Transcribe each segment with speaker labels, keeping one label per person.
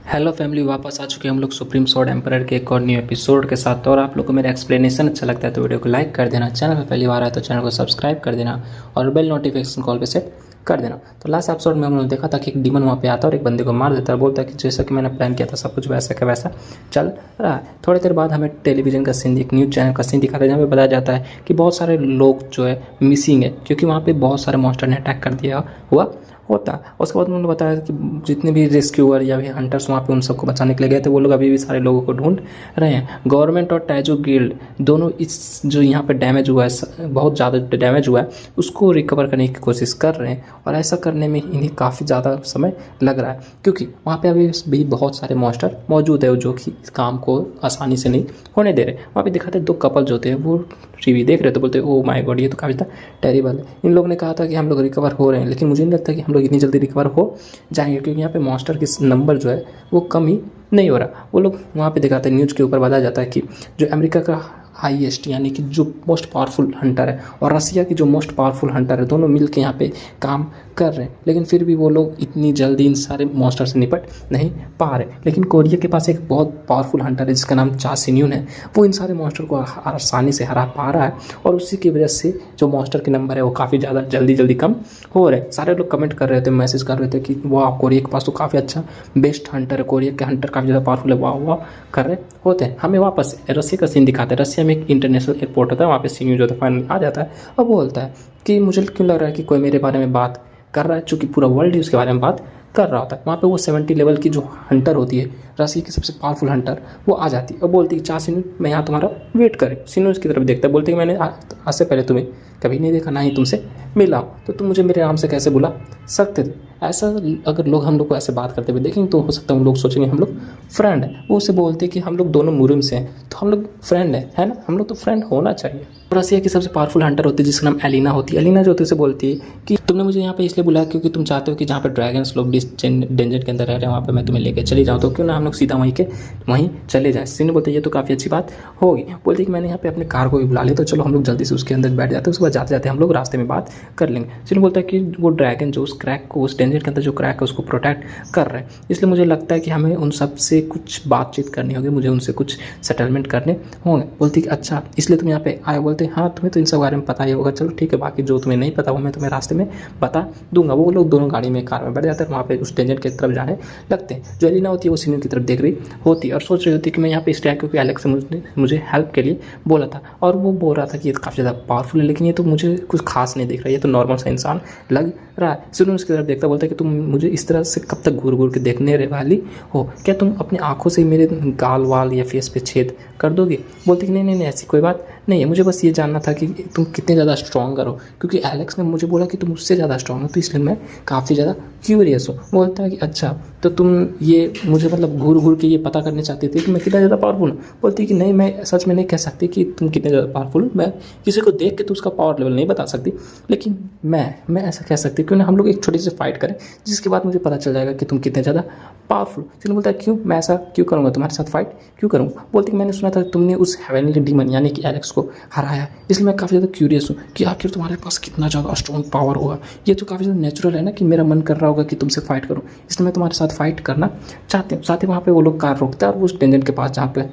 Speaker 1: Hello family, वापस आ चुके हैं हम लोग सुप्रीम स्वॉर्ड एम्परर के एक और न्यू एपिसोड के साथ। और आप लोग को मेरा एक्सप्लेनेशन अच्छा लगता है तो वीडियो को लाइक कर देना, चैनल पे पहली बार आए तो चैनल को सब्सक्राइब कर देना और बेल नोटिफिकेशन कॉल पे सेट कर देना। तो लास्ट एपिसोड में हम लोग देखा था कि एक डीमन वहाँ पे आता है और एक बंदे को मार देता है, बोलता है कि जैसा कि मैंने प्लान किया था सब कुछ वैसा का वैसा चल रहा है। थोड़ी देर बाद हमें टेलीविजन का सीन, एक न्यूज़ चैनल का सीन दिखाता है जहाँ पे बताया जाता है कि बहुत सारे लोग जो है मिसिंग है, क्योंकि वहाँ पे बहुत सारे मॉन्स्टर ने अटैक कर दिया हुआ होता है। उसके बाद उन्होंने बताया कि जितने भी रेस्क्यूअर या भी हंटर्स वहाँ पे उन सबको बचाने के लिए गए थे, वो लोग अभी भी सारे लोगों को ढूंढ रहे हैं। गवर्नमेंट और टैजो गिल्ड दोनों इस जो यहाँ पे डैमेज हुआ है, बहुत ज़्यादा डैमेज हुआ है, उसको रिकवर करने की कोशिश कर रहे हैं। और ऐसा करने में इन्हें काफ़ी ज़्यादा समय लग रहा है, क्योंकि वहाँ पे अभी भी बहुत सारे मॉन्स्टर मौजूद है जो कि इस काम को आसानी से नहीं होने दे रहे। वहाँ पे दिखाते दो कपल जो थे वो टीवी देख रहे थे, बोलते ओ माय गॉड ये तो काफ़ी टेरिबल है। इन लोगों ने कहा था कि हम लोग रिकवर हो रहे हैं, लेकिन मुझे नहीं लगता कि हम लोग इतनी जल्दी रिकवर हो जाएंगे, क्योंकि यहाँ पे मॉन्स्टर की नंबर जो है वो कम ही नहीं हो रहा। वो लोग वहाँ पे दिखाते हैं, न्यूज़ के ऊपर बताया जाता है कि जो अमेरिका का हाईएस्ट यानी कि जो मोस्ट पावरफुल हंटर है और रसिया की जो मोस्ट पावरफुल हंटर है, दोनों मिलकर यहाँ पे काम कर रहे हैं, लेकिन फिर भी वो लोग इतनी जल्दी इन सारे मॉन्स्टर से निपट नहीं पा रहे। लेकिन कोरिया के पास एक बहुत पावरफुल हंटर है जिसका नाम चा सिन्यून है, वो इन सारे मॉन्स्टर को आसानी से हरा पा रहा है और उसी की वजह से जो मॉन्स्टर के नंबर है वो काफ़ी ज़्यादा जल्दी कम हो रहे हैं। सारे लोग कमेंट कर रहे थे, मैसेज कर रहे थे कि वाह कोरिया के पास तो काफ़ी अच्छा बेस्ट हंटर है, कोरिया के हंटर काफ़ी ज़्यादा पावरफुल है, वाह वाह कर रहे होते हैं। हमें वापस रसिया का सीन दिखाते हैं। रसिया में एक इंटरनेशनल एयरपोर्ट होता है, वहाँ पे सिन्यू जो होता है फाइनली आ जाता है और बोलता है कि मुझे क्यों लग रहा है कि कोई मेरे बारे में बात कर रहा है, चूँकि पूरा वर्ल्ड ही उसके बारे में बात कर रहा होता है। वहाँ पे वो 70 लेवल की जो हंटर होती है, रसिया की सबसे पावरफुल हंटर, वो आ जाती है और बोलती है चार सिन्यू मैं यहाँ तुम्हारा वेट करें। सिन्यू उसकी तरफ देखता है, बोलती है मैंने आज से पहले तुम्हें कभी नहीं देखा, ना ही तुमसे मिला हूँ, तो तुम मुझे मेरे नाम से कैसे बुला सकते थे। ऐसा अगर लोग हम लोग को ऐसे बात करते हुए देखेंगे तो हो सकता है हम लोग सोचेंगे हम लोग फ्रेंड है। वो उसे बोलते हैं कि हम लोग दोनों मुरिम से हैं तो हम लोग फ्रेंड है ना, हम लोग तो फ्रेंड होना चाहिए। रसिया की सबसे पावरफुल हंटर होती है जिसका नाम एलिना होती है। एलिना जो होती है उसे बोलती है कि तुमने मुझे यहाँ पे इसलिए बुलाया क्योंकि तुम चाहते हो कि जहाँ पे ड्रैगन्स लोग डेंजर के अंदर रह रहे हैं वहाँ पे मैं तुम्हें लेके चली जाऊँ, तो क्यों ना हम लोग सीधा वहीं चले जाएँ। सिन्यू बोलते हैं ये तो काफ़ी अच्छी बात होगी। बोलते हैं कि मैंने यहाँ पे अपने कार को भी बुला लिया, तो चलो हम लोग जल्दी से उसके अंदर बैठ जाते हैं, उसके बाद जाते जाते हम लोग रास्ते में बात कर लेंगे। सिन्यू बोलता है कि वो ड्रैगन जो उस क्रैक को, उस डेंजर के अंदर जो क्रैक है उसको प्रोटेक्ट कर रहे हैं, इसलिए मुझे लगता है कि हमें उन सब से कुछ बातचीत करनी होगी, मुझे उनसे कुछ सेटलमेंट करने होंगे। बोलती कि अच्छा इसलिए तुम यहाँ पे आए। बोलते हैं हाँ तुम्हें तो इन सब बारे में पता ही होगा, चलो ठीक है, बाकी जो तुम्हें नहीं पता वो मैं तुम्हें रास्ते में बता दूंगा। वो लोग दोनों गाड़ी में, कार में बैठ जाते हैं, वहाँ पे उस डेंजर की तरफ जाने लगते हैं। जो एलिना होती है वो सिन्यू की तरफ देख रही होती है और सोच रही होती है कि मैं यहाँ पे इसलिए आया क्योंकि एलेक्स ने मुझे हेल्प के लिए बोला था और वो बोल रहा था कि ये काफ़ी ज़्यादा पावरफुल है, लेकिन ये तो मुझे कुछ खास नहीं दिख रहा है, ये तो नॉर्मल सा इंसान लग रहा है। सिन्यू उसकी तरफ देखता बोलता है कि तुम मुझे इस तरह से कब तक घूर घूर के देखने वाली हो, क्या तुम अपनी आंखों से मेरे गाल वाल या फेस पे छेद कर दोगे। बोलती कि नहीं ऐसी कोई बात नहीं है, मुझे बस ये जानना था कि तुम कितने ज़्यादा स्ट्रॉन्गर हो, क्योंकि एलेक्स ने मुझे बोला कि तुम उससे ज़्यादा स्ट्रॉन्ग हो, तो इसलिए मैं काफ़ी ज़्यादा क्यूरियस हूँ। बोलता है कि अच्छा तो तुम ये मुझे मतलब घूर घूर के ये पता करने चाहती थी कि मैं कितना ज़्यादा पावरफुल हूँ। बोलती है कि नहीं मैं सच में नहीं कह सकती कि तुम कितने ज़्यादा पावरफुल हो, मैं किसी को देख के तो उसका पावर लेवल नहीं बता सकती, लेकिन मैं ऐसा कह सकती क्यों ना हम लोग एक छोटी सी फाइट करें जिसके बाद मुझे पता चल जाएगा कि तुम कितने ज़्यादा पावरफुल। सिन्यू बोलता है क्यों, मैं ऐसा क्यों करूँगा, तुम्हारे साथ फाइट क्यों करूँगा। बोलती कि मैंने सुना था तुमने उस हेवनली डीमन यानी कि एलेक्स को हराया, इसलिए मैं काफ़ी ज़्यादा क्यूरियस हूँ कि आखिर तुम्हारे पास कितना ज़्यादा स्ट्रॉन्ग पावर होगा। ये तो काफ़ी ज़्यादा नेचुरल है ना कि मेरा मन कर रहा होगा कि तुमसे फाइट करूँ, इसलिए मैं तुम्हारे साथ फाइट करना चाहती हूँ। साथ ही वहाँ पे वो लोग कार रोकते हैं और उस डेंजर के पास जहाँ पे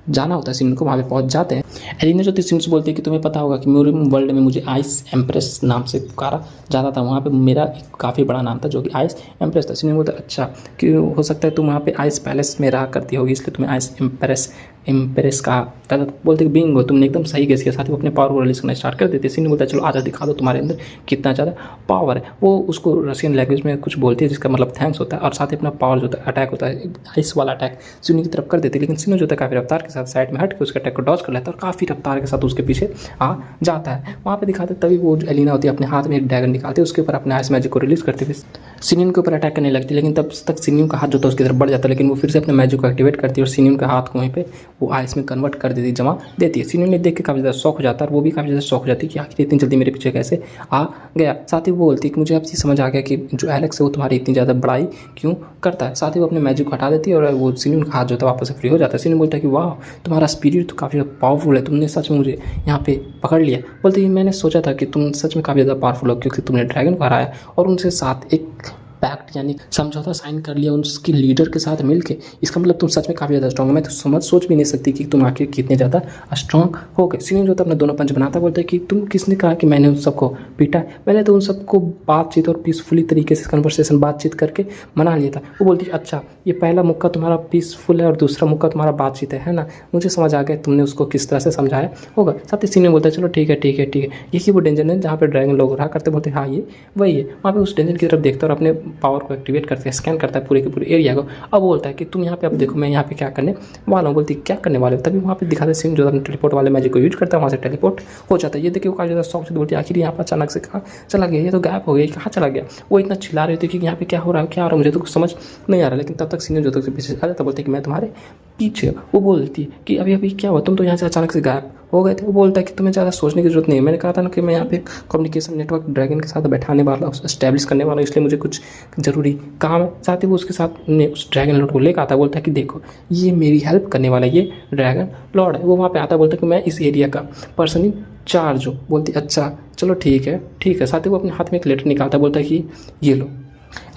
Speaker 1: जाना होता है सिन्यू को, वहाँ पे पहुँच जाते हैं। एलिना जो थी सिन्यू से बोलती है कि तुम्हें पता होगा कि मेरे वर्ल्ड में मुझे आइस एम्प्रेस नाम से पुकारा जाता था, वहाँ पे मेरा काफ़ी बड़ा नाम था जो कि आइस एम्प्रेस था। सिन्यू बोलता है अच्छा कि हो सकता है तुम वहाँ पे आइस पैलेस में रहा करती होगी इसलिए तुम्हें आइस एम्प्रेस का दादा। बोलते कि बिंगो तुमने एकदम सही गेस किया। साथ ही वो अपने पावर को रिलीज करना स्टार्ट कर देती है। सिन्यू बोलता है चलो आजा दिखा दो तुम्हारे अंदर कितना ज़्यादा पावर है। वो उसको रशियन लैंग्वेज में कुछ बोलती है जिसका मतलब थैंक्स होता है, और साथ ही अपना पावर जो होता है अटैक होता है आइस वाला अटैक सिन्यू की तरफ कर देती है, लेकिन सिन्यू जो होता है काफ़ी रफ्तार के साथ साइड में हट के उसके अटैक को डॉज कर लेता है और काफ़ी रफ्तार के साथ उसके पीछे आ जाता है। वहाँ पे दिखाते तभी वो जो एलिना होती है अपने हाथ में एक ड्रैगन निकालती है, उसके ऊपर अपने आइस मैजिक को रिलीज करते हुए सिन्यू के ऊपर अटैक करने लगती है, लेकिन तब तक सिन्यू का हाथ जो था उसकी तरफ बढ़ जाता है, लेकिन वो फिर से अपने मैजिक को एक्टिवेट करती है और सिन्यू के हाथ को वहीं पे वो आइस में कन्वर्ट कर देती है, जमा देती है। सिन्यू ने देख के काफ़ी ज़्यादा शौक हो जाता है और वो भी काफ़ी ज़्यादा शौक हो जाती है कि आखिर इतनी जल्दी मेरे पीछे कैसे आ गया। साथ ही वो बोलती है कि मुझे अब ये समझ आ गया कि जो एलेक्स है वो तुम्हारी इतनी ज़्यादा बड़ाई क्यों करता है। साथ ही वो अपने मैजिक को हटा देती है और वो सिन्यू का हाथ जो था वापस से फ्री हो जाता है। सिन्यू बोलता है कि वाह तुम्हारा स्पिरिट तो काफ़ी पावरफुल है, तुमने सच में मुझे यहाँ पे पकड़ लिया। बोलते हैं मैंने सोचा था कि तुम सच में काफ़ी ज़्यादा पावरफुल हो क्योंकि तुमने ड्रैगन को हराया और उनसे साथ एक पैक्ट यानी समझौता साइन कर लिया उसकी लीडर के साथ मिलके, इसका मतलब तुम सच में काफ़ी ज़्यादा स्ट्रॉन्ग हो। मैं तो सोच भी नहीं सकती कि तुम आखिर कितने ज़्यादा स्ट्रॉन्ग हो गए। सीनियर जो था अपने दोनों पंच बनाता बोलता है कि तुम किसने कहा कि मैंने उन सबको पीटा है, मैंने तो उन सबको बातचीत और पीसफुली तरीके से कन्वर्सेशन बातचीत करके मना लिया था। वो बोलती है अच्छा ये पहला मुक्का तुम्हारा पीसफुल है और दूसरा मुक्का तुम्हारा बातचीत है ना, मुझे समझ आ गया तुमने उसको किस तरह से समझाया होगा। साथ ही सीनियर बोलता है चलो ठीक है ठीक है ठीक है, यही वो डेंजर है जहाँ पे ड्रैगन लोग रहा करते। बोलते हैं हाँ ये वही है। वहाँ पे उस डेंजर की तरफ देखता है और अपने पावर को एक्टिवेट करता है, स्कैन करता है पूरे के पूरे एरिया को। अब बोलता है कि तुम यहाँ पे अब देखो मैं यहाँ पे क्या करने वाला हूँ। बोलती क्या करने वाले हो, तभी वहाँ पे दिखाते सीन जो अपने टेलीपोर्ट वाले मैजिक को यूज करता है, वहाँ से टेलीपोर्ट हो जाता है। ये देखिए वो काफ़ी ज़्यादा शौक से बोलती है आखिर यहाँ पर अचानक से कहाँ चला गया, ये तो गायब हो गया, कहाँ चला गया। वो इतना चिल्ला रही थी कि यहाँ पे क्या हो रहा है क्या हो रहा है, मुझे तो कुछ समझ नहीं आ रहा। लेकिन तब तक सीनियर जो तक से पीछे आ जाता, बोलते कि मैं तुम्हारे पीछे। वो बोलती है कि अभी अभी क्या हुआ, तुम तो यहाँ से अचानक से गायब हो गए थे। वो बोलता है कि तुम्हें ज़्यादा सोचने की जरूरत नहीं है, मैंने कहा था ना कि मैं यहाँ पे कम्युनिकेशन नेटवर्क ड्रैगन के साथ बैठाने वाला हूँ, एस्टैब्लिश करने वाला हूँ, इसलिए मुझे कुछ ज़रूरी काम है। साथ ही वो उसके साथ उस ड्रैगन लॉर्ड को लेकर आता, बोलता है कि देखो ये मेरी हेल्प करने वाला ये ड्रैगन लॉर्ड है। वो वहाँ पे आता, बोलता है कि मैं इस एरिया का पर्सन चार्ज हूँ। बोलती अच्छा चलो ठीक है ठीक है। साथ ही वो अपने हाथ में एक लेटर निकालता, बोलता है कि ये लो।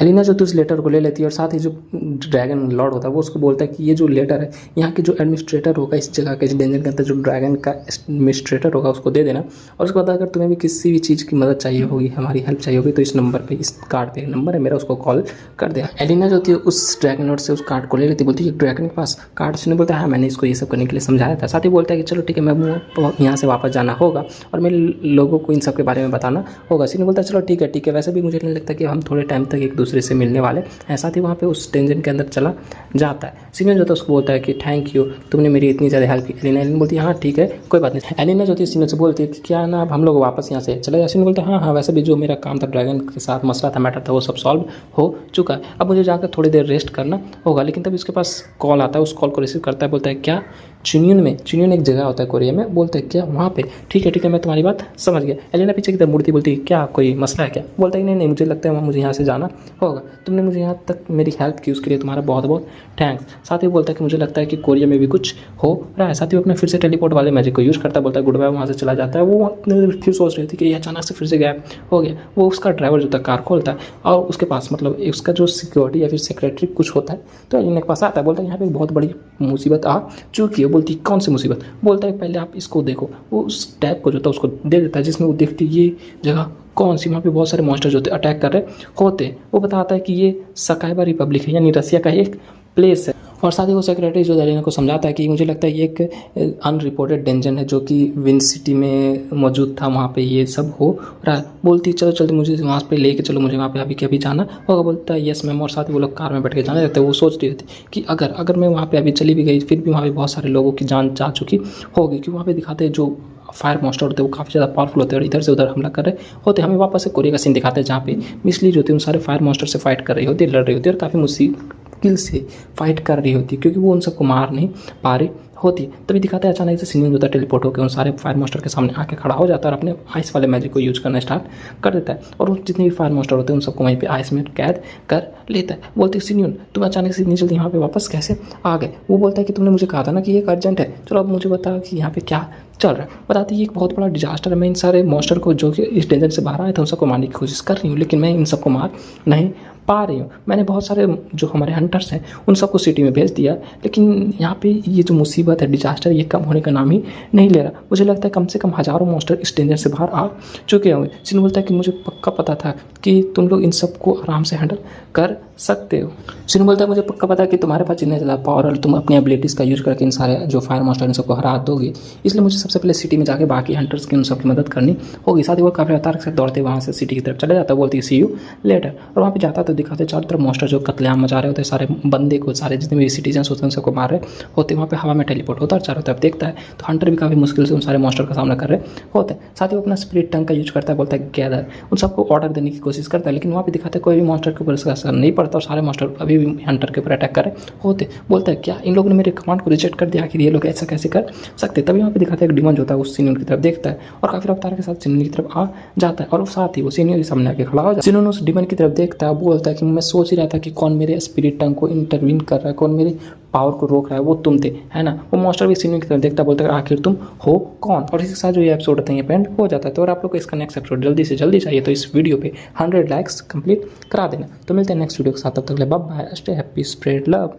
Speaker 1: एलिना जो थी उस लेटर को ले लेती है और साथ ही जो ड्रैगन लॉर्ड होता है वो उसको बोलता है कि ये जो लेटर है यहाँ के जो एडमिनिस्ट्रेटर होगा इस जगह के, इस डेंजर के अंदर जो ड्रैगन का एडमिनिस्ट्रेटर होगा उसको दे देना। और उसके बाद अगर तुम्हें भी किसी भी चीज़ की मदद चाहिए होगी, हमारी हेल्प चाहिए होगी, तो इस नंबर पे, इस कार्ड पे नंबर है मेरा, उसको कॉल कर देना। एलिना जो थी उस ड्रैगन लॉर्ड से उस कार्ड को ले लेती, बोलती है ड्रैगन के पास कार्ड सुने। बोलता है हाँ मैंने इसको ये सब करने के लिए समझाया था। साथ ही बोलता है कि चलो ठीक है मैं यहाँ से वापस जाना होगा और मेरे लोगों को इन सब के बारे में बताना होगा। सीने बोलता है चलो ठीक है ठीक है, वैसे भी मुझे नहीं लगता कि हम थोड़े टाइम तक एक दूसरे से मिलने वाले हैं। साथ ही वहाँ पे उस टेंशन के अंदर चला जाता है। सीनियर जो था उसको बोलता है कि थैंक यू तुमने मेरी इतनी ज़्यादा हेल्प की। एलिना बोलती है हाँ ठीक है कोई बात नहीं। एलिना जो थी सीनियर से बोलती है कि क्या ना अब हम लोग वापस यहाँ से चले जाए। सीनियर बोलते हैं हाँ वैसे भी जो मेरा काम था ड्रैगन के साथ मसला था, मैटर था, वो सब सॉल्व हो चुका है, अब मुझे जाकर थोड़ी देर रेस्ट करना होगा। लेकिन तभी उसके पास कॉल आता है, उस कॉल को रिसीव करता है, बोलता है क्या चुनियन एक जगह होता है कोरिया में, बोलते हैं क्या वहाँ पे, ठीक है मैं तुम्हारी बात समझ गया। एलिना पीछे की तरफ मुड़ती, बोलती है क्या कोई मसला है क्या। बोलता है नहीं मुझे लगता है वहाँ मुझे यहाँ से जाना होगा, तुमने मुझे यहाँ तक मेरी हेल्प की उसके लिए तुम्हारा बहुत बहुत थैंक्स। साथ ही बोलता है कि मुझे लगता है कि कोरिया में भी कुछ हो रहा है। साथ ही वो अपने फिर से टेलीपोर्ट वाले मैजिक को यूज़ करता है, बोलता है गुड बाय, वहाँ से चला जाता है। वो फिर सोच रही थी कि ये अचानक से फिर से गायब हो गया। वो उसका ड्राइवर जो था कार खोलता है और उसके पास मतलब उसका जो सिक्योरिटी या फिर सेक्रेटरी कुछ होता है, तो एलिना के पास आता है, बोलता है यहाँ पे एक बहुत बड़ी मुसीबत आ चुकी है। बोलती कौन सी मुसीबत। बोलता है पहले आप इसको देखो। वो उस टैग को जो था उसको दे देता है, जिसमें वो देखती ये जगह कौन सी, वहाँ पे बहुत सारे मॉन्स्टर जो होते अटैक कर रहे होते। वो बताता है कि ये सकाइबा रिपब्लिक है, यानी रसिया का एक प्लेस है। और साथ ही वो सेक्रेटरी जो एलिना को समझाता है कि मुझे लगता है ये एक अनरिपोर्टेड डेंजन है जो कि विन सिटी में मौजूद था, वहाँ पे ये सब हो रहा है। बोलती चलो जल्दी मुझे वहाँ पे लेके चलो, मुझे वहाँ पे अभी के अभी जाना होगा। बोलता है यस मैम। और साथ ही वो लोग कार में बैठ के जाने देते हैं। वो सोच रही थी कि अगर मैं वहाँ पे अभी चली भी गई फिर भी वहाँ पे बहुत सारे लोगों की जान जा चुकी होगी, क्योंकि वहाँ पे दिखाते हैं जो फायर मॉन्स्टर होते हैं वो काफ़ी ज़्यादा पावरफुल होते हैं और इधर से उधर हमला कर रहे होते हैं। हमें वापस से कोरिया का सीन दिखाते हैं जहाँ पे मिस ली जो होती है उन सारे फायर मॉन्स्टर से फाइट कर रही होती है, लड़ रही होती है और काफ़ी मुश्किल से फाइट कर रही होती है क्योंकि वो उन सबको मार नहीं पा रही होती। तभी दिखाते हैं अचानक से सीनियर जो था टेलीपोर्ट होकर उन सारे फायर मॉन्स्टर के सामने आके खड़ा हो जाता है और अपने आइस वाले मैजिक को यूज करना स्टार्ट कर देता है और जितने भी फायर मॉन्स्टर होते हैं उन सबको वहीं पे आइस में कैद कर लेता है। बोलते सीनियर तुम अचानक से इतनी जल्दी यहाँ पे वापस कैसे आ गए। वो बोलता है कि तुमने मुझे कहा था ना कि ये एक अर्जेंट है, चलो अब मुझे बता कि यहाँ पे क्या चल रहा है। बताते ये एक बहुत बड़ा डिजास्टर है, मैं इन सारे मॉन्स्टर को जो कि इस डेंजर से बाहर आए थे उन सबको मारने की कोशिश कर रही हूँ, लेकिन मैं इन सबको मार नहीं पा रही हूँ। मैंने बहुत सारे जो हमारे हंटर्स हैं उन सबको सिटी में भेज दिया, लेकिन यहाँ पे ये जो मुसीबत है डिजास्टर ये कम होने का नाम ही नहीं ले रहा। मुझे लगता है कम से कम हज़ारों मॉन्स्टर इस डेंजर से बाहर आ चुके होंगे। सिन बोलता है कि मुझे पक्का पता था कि तुम लोग इन सबको आराम से हैंडल कर सकते हो। सिन बोलता है मुझे पक्का पता है कि तुम्हारे पास जितने ज़्यादा पावर और तुम अपनी एबिलिटीज़ का यूज़ करके इन सारे जो फायर मॉन्स्टर इन सबको हरा दोगे, इसलिए मुझे सबसे पहले सिटी में जाके बाकी हंटर्स की उन सबकी मदद करनी होगी। साथ ही वो काफ़ी रफ्तार से दौड़ते वहाँ से सिटी की तरफ चले जाता है, बोलती है सी यू लेटर। और वहाँ पे जाता तो दिखाते चारों तरफ मॉन्स्टर जो कत्लेआम मचा रहे होते, सारे बंदे को, सारे जितने भी सिटीजन्स होते हैं उन सबको मार रहे होते। वहाँ पे हवा में टेलीपोर्ट होता है, चारों तरफ देखता है तो हंटर भी काफ़ी मुश्किल से उन सारे मॉन्स्टर का सामना कर रहे होते हैं। साथ ही वो अपना स्पिरिट टंग का यूज करता है, बोलता है गैदर, उन सबको ऑर्डर देने की कोशिश करता है, लेकिन वहाँ पे दिखाते कोई भी मॉन्स्टर के ऊपर इसका असर नहीं पड़ता और सारे मॉन्स्टर अभी भी हंटर के ऊपर अटैक कर रहे होते। बोलता है क्या इन लोगों ने मेरे कमांड को रिजेक्ट कर दिया, आखिर ये लोग ऐसा कैसे कर सकते। तभी वहाँ पे दिखाते हैं डिमन जो होता है वो सीनियर की तरफ देखता है और काफ़ी रफ्तार के साथ सीनियर की तरफ आ जाता है और साथ ही वो सीनियर के सामने आके खड़ा हो जाता है। सीनियर उस डिमन की तरफ देखता है, बोलता है कि मैं सोच ही रहा था कि कौन मेरे स्पिरिट टंग को इंटरवीन कर रहा है, कौन मेरे पावर को रोक रहा है, वो तुम थे, है ना। वो मॉन्स्टर भी सीनियर की तरफ देखता है, बोलता है आखिर तुम हो कौन। और इसके साथ जो ये एपिसोड होता है ये एंड हो जाता है। तो अगर आप लोग को इसका नेक्स्ट एपिसोड जल्दी से जल्दी चाहिए तो इस वीडियो पे 100 लाइक्स कंप्लीट करा देना। तो मिलते हैं नेक्स्ट वीडियो के साथ, तब तक bye bye, stay happy, spread love.